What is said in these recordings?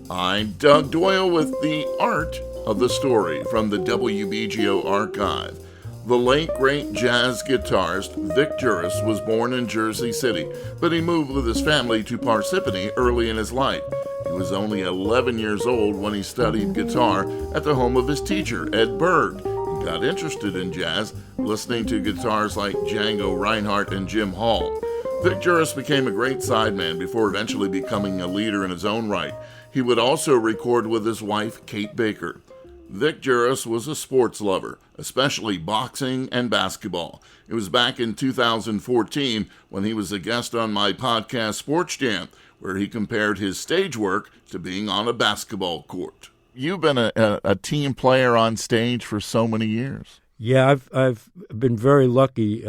I'm Doug Doyle with The Art of the Story from the WBGO Archive. The late, great jazz guitarist Vic Juris was born in Jersey City, but he moved with his family to Parsippany early in his life. He was only 11 years old when he studied guitar at the home of his teacher, Ed Berg. He got interested in jazz, listening to guitars like Django Reinhardt and Jim Hall. Vic Juris became a great sideman before eventually becoming a leader in his own right. He would also record with his wife, Kate Baker. Vic Juris was a sports lover, especially boxing and basketball. It was back in 2014 when he was a guest on my podcast Sports Jam, where he compared his stage work to being on a basketball court. You've been a team player on stage for so many years. Yeah, I've been very lucky.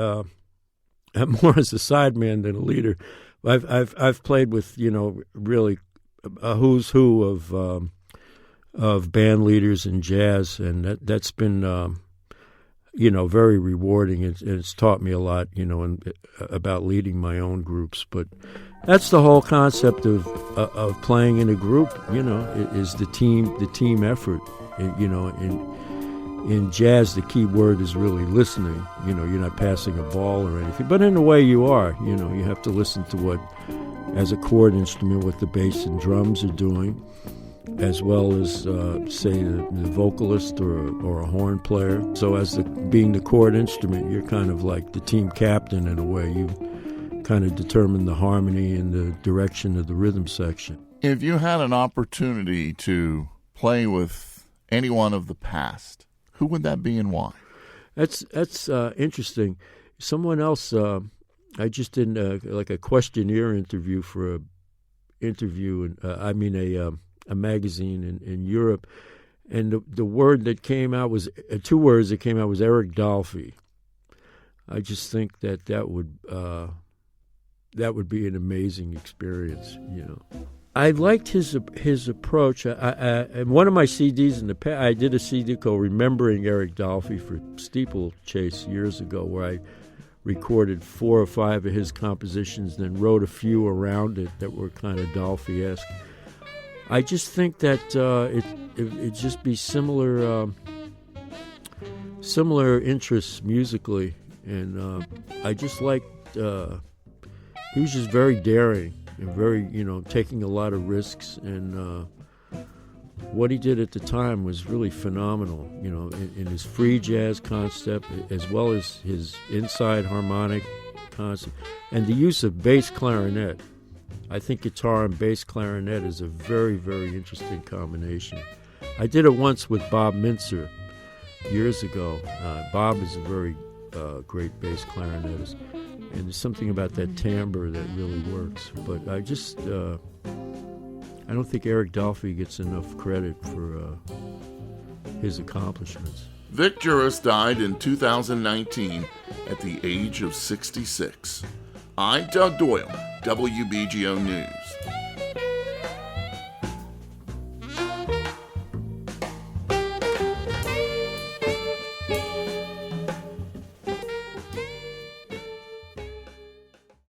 I'm more as a sideman than a leader. I've played with really a who's who of band leaders in jazz, and that's been very rewarding. It's taught me a lot, about leading my own groups. But that's the whole concept of playing in a group. Is the team effort. In jazz, the key word is really listening. You're not passing a ball or anything, but in a way you are. You have to listen to what, as a chord instrument, what the bass and drums are doing, as well as, say, the vocalist or a horn player. So as being the chord instrument, you're kind of like the team captain in a way. You kind of determine the harmony and the direction of the rhythm section. If you had an opportunity to play with anyone of the past, who would that be and why? That's interesting. Someone else, I just did a questionnaire interview for a magazine in Europe, and the word that came out was two words that came out was Eric Dolphy. I just think that would be an amazing experience. I liked his approach. In one of my CDs in the past, I did a CD called "Remembering Eric Dolphy" for Steeplechase years ago, where I recorded 4 or 5 of his compositions, then wrote a few around it that were kind of Dolphy-esque. I just think that it'd just be similar interests musically, and I just liked. He was just very daring and very, taking a lot of risks, and what he did at the time was really phenomenal. In his free jazz concept, as well as his inside harmonic concept, and the use of bass clarinet. I think guitar and bass clarinet is a very, very interesting combination. I did it once with Bob Mintzer years ago. Bob is a very great bass clarinetist, and there's something about that timbre that really works. But I don't think Eric Dolphy gets enough credit for his accomplishments. Vic Juris died in 2019 at the age of 66. I'm Doug Doyle, WBGO News.